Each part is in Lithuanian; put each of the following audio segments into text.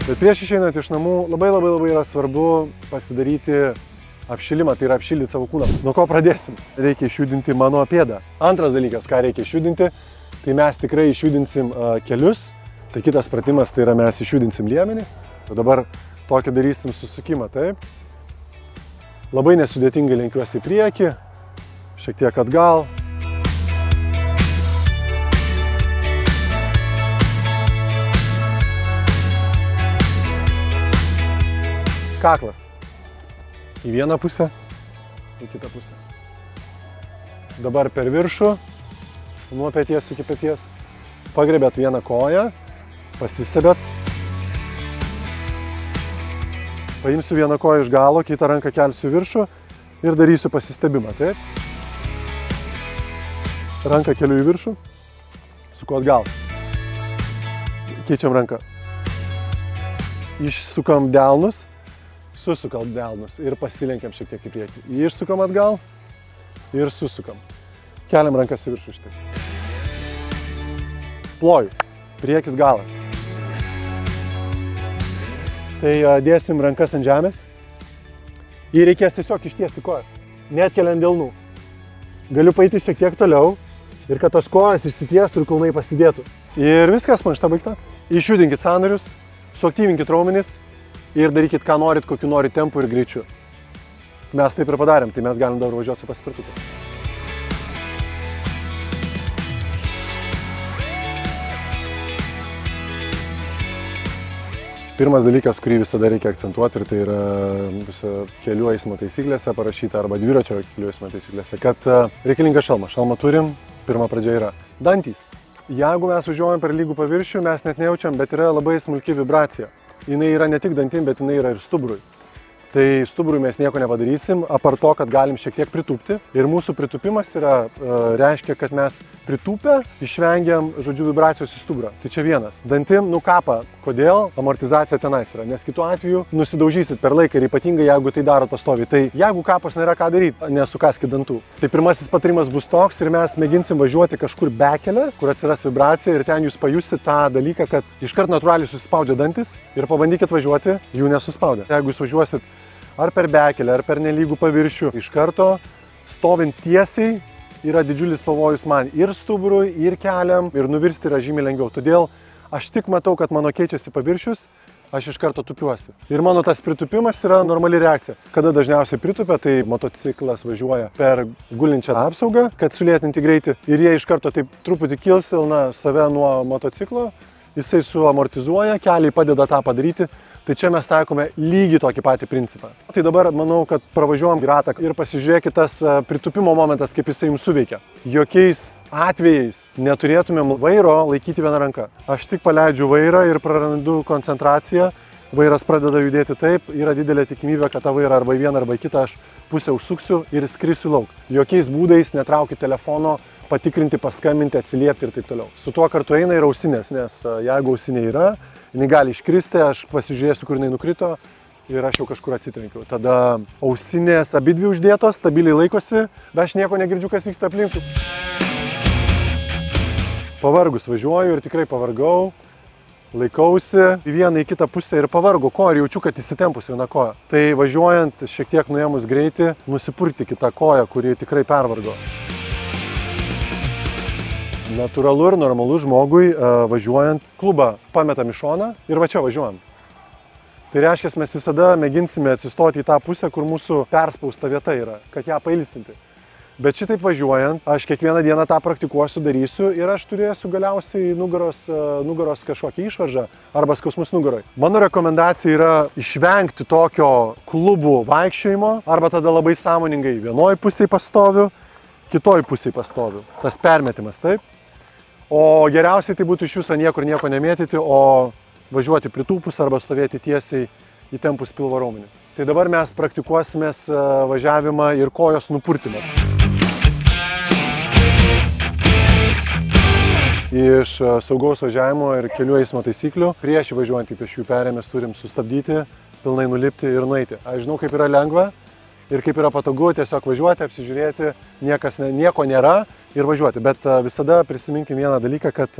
Bet prieš išeinant iš namų labai yra svarbu pasidaryti apšilimą, tai yra apšildyti savo kūną. Nuo ko pradėsim? Reikia išjudinti mano pėdą. Antras dalykas, ką reikia išjudinti, tai mes tikrai išjudinsim kelius. Tai kitas pratimas, tai yra mes išjudinsim liemenį. O dabar tokį darysim susukimą, taip. Labai nesudėtingai lenkiuosi į priekį, šiek tiek atgal. Kaklas. Į vieną pusę, į kitą pusę. Dabar per viršų, nuo peties iki peties. Pagrebėt vieną koją, pasistebėt. Paimsiu vieną koją iš galo, kitą ranką kelsiu viršų ir darysiu pasistebimą, taip. Ranką keliu į viršų, suku atgal. Keičiam ranką. Išsukam delnus. Susukam delnus ir pasilenkiam šiek tiek į priekį. Išsukam atgal ir susukam. Keliam rankas į viršų štai. Ploju. Priekis galas. Tai dėsim rankas ant žemės. Ir reikės tiesiog ištiesti kojas. Net keliant delnų. Galiu paeiti šiek tiek toliau ir kad tos kojas išsitiestų ir kulnai pasidėtų. Ir viskas, mankšta baigta. Išjudinkit sąnarius, suaktyvinkit raumenis. Ir darykit, ką norit, kokiu norit tempu ir greičiu. Mes taip ir padarėm, tai mes galim dabar važiuoti su paspirtuku. Pirmas dalykas, kurį visada reikia akcentuoti, ir tai yra kelių eismo taisyklėse parašyta, arba dviračio kelių eismo taisyklėse, kad reikalinga šalma. Šalmą turim, pirma pradžia yra dantys. Jeigu mes važiuojam per lygų paviršių, mes net nejaučiam, bet yra labai smulki vibracija. Jinai yra ne tik dantim, bet jinai yra ir stuburui. Tai stuburui mes nieko nepadarysim, apart to, kad galim šiek tiek pritūpti. Ir mūsų pritūpimas reiškia, kad mes pritūpę išvengiam, žodžiu, vibracijos į stuburą. Tai čia vienas. Dantim nukapa. Kodėl? Amortizacija tenais yra. Nes kitu atveju nusidaužysit per laiką ir ypatingai, jeigu tai darot pastoviai. Tai jeigu kapas nėra ką daryti, nesukaskit dantų. Tai pirmasis patarimas bus toks ir mes mėginsim važiuoti kažkur bekelę, kur atsiras vibracija ir ten jūs pajusit tą dalyką, kad iškart natūraliai susispaudžia dantis ir pabandykit važiuoti, jų nesuspaudę. Jeigu jūs važiuosit ar per bekelę, ar per nelygų paviršių, iš karto stovint tiesiai yra didžiulis pavojus man ir stuburui, ir keliam, ir nuvirsti yra žymiai lengviau. Todėl aš tik matau, kad mano keičiasi paviršius, aš iš karto tupiuosi. Ir mano tas pritūpimas yra normali reakcija. Kada dažniausiai pritupia, tai motociklas važiuoja per gulinčią apsaugą, kad sulėtinti greitį. Ir jie iš karto taip truputį kilstelna save nuo motociklo, jisai suamortizuoja, keliai padeda tą padaryti. Tai čia mes taikome lygiai tokį patį principą. Tai dabar manau, kad pravažiuojam ratą ir pasižiūrėkit tas pritūpimo momentas, kaip jisai jums suveikia. Jokiais atvejais neturėtumėm vairo laikyti vieną ranką. Aš tik paleidžiu vairą ir prarandu koncentraciją. Vairas pradeda judėti taip, yra didelė tikimybė, kad tą vairą arba į vieną arba į kitą aš pusę užsuksiu ir skrisiu lauk. Jokiais būdais netraukit telefono, patikrinti, paskambinti, atsiliepti ir taip toliau. Su tuo kartu eina ir ausinės, nes jeigu ausinė yra, jinai gali iškristi, aš pasižiūrėsiu, kur jinai nukrito ir aš jau kažkur atsitrenkiau. Tada ausinės abidvi uždėtos, stabiliai laikosi, bet aš nieko negirdžiu, kas vyksta aplinkui. Pavargus važiuoju ir tikrai pavargau, laikausi į vieną į kitą pusę ir pavargau koją ir jaučiu, kad įsitempus viena koja. Tai važiuojant, šiek tiek nuėmus greitį, nusipurkti kitą koją, kuri tikrai pervargo. Natūralu ir normalu žmogui važiuojant klubą pametam į šoną ir va čia važiuojam. Tai reiškia, mes visada mėginsime atsistoti į tą pusę, kur mūsų perspausta vieta yra, kad ją pailsinti. Bet šitaip važiuojant, aš kiekvieną dieną tą praktikuosiu, darysiu ir aš turėsiu galiausiai nugaros kažkokią išvaržą arba skausmus nugaroj. Mano rekomendacija yra išvengti tokio klubų vaikščiojimo arba tada labai sąmoningai vienoj pusėj pastoviu, kitoj pusėj pastoviu. Tas permetimas, taip? O geriausiai tai būtų iš viso niekur nieko nemėtyti, o važiuoti pritūpus arba stovėti tiesiai įtempus pilvo raumenis. Tai dabar mes praktikuosimės važiavimą ir kojos nupurtimą. Iš saugaus važiavimo ir kelių eismo taisyklių prieš įvažiuojant į pėsčiųjų perėją mes turim sustabdyti, pilnai nulipti ir nueiti. Aš žinau, kaip yra lengva, ir kaip yra patogu tiesiog važiuoti, apsižiūrėti, nieko nėra ir važiuoti. Bet visada prisiminkim vieną dalyką, kad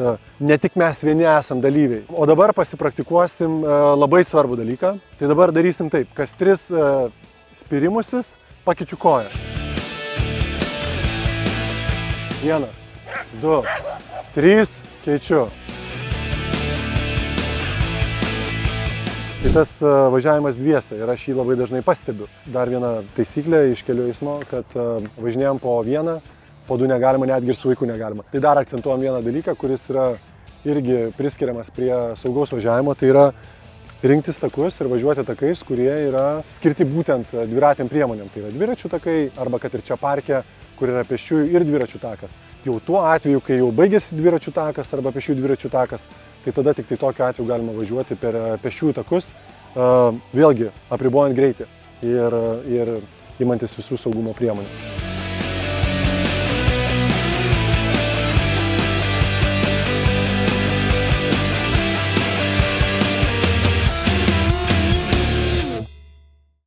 ne tik mes vieni esam dalyviai. O dabar pasipraktikuosim labai svarbų dalyką. Tai dabar darysim taip, kas 3 spirimusis pakeičiu koją. 1, 2, 3, keičiu. Tai tas važiavimas dviese ir aš jį labai dažnai pastebiu. Dar viena taisyklė iš kelių eismo, kad važinėjom po 1, po 2 negalima, netgi ir su vaiku negalima. Tai dar akcentuojam vieną dalyką, kuris yra irgi priskiriamas prie saugaus važiavimo, tai yra rinktis takus ir važiuoti takais, kurie yra skirti būtent dviratėm priemonėm. Tai yra dviračių takai arba kad ir čia parke, kur yra pėsčiųjų ir dviračių takas. Jau tuo atveju, kai jau baigėsi dviračių takas arba pėsčiųjų dviračių takas, tai tada tik tai tokiu atveju galima važiuoti per pėsčiųjų takus, vėlgi apribojant greitį ir imantis visų saugumo priemonių.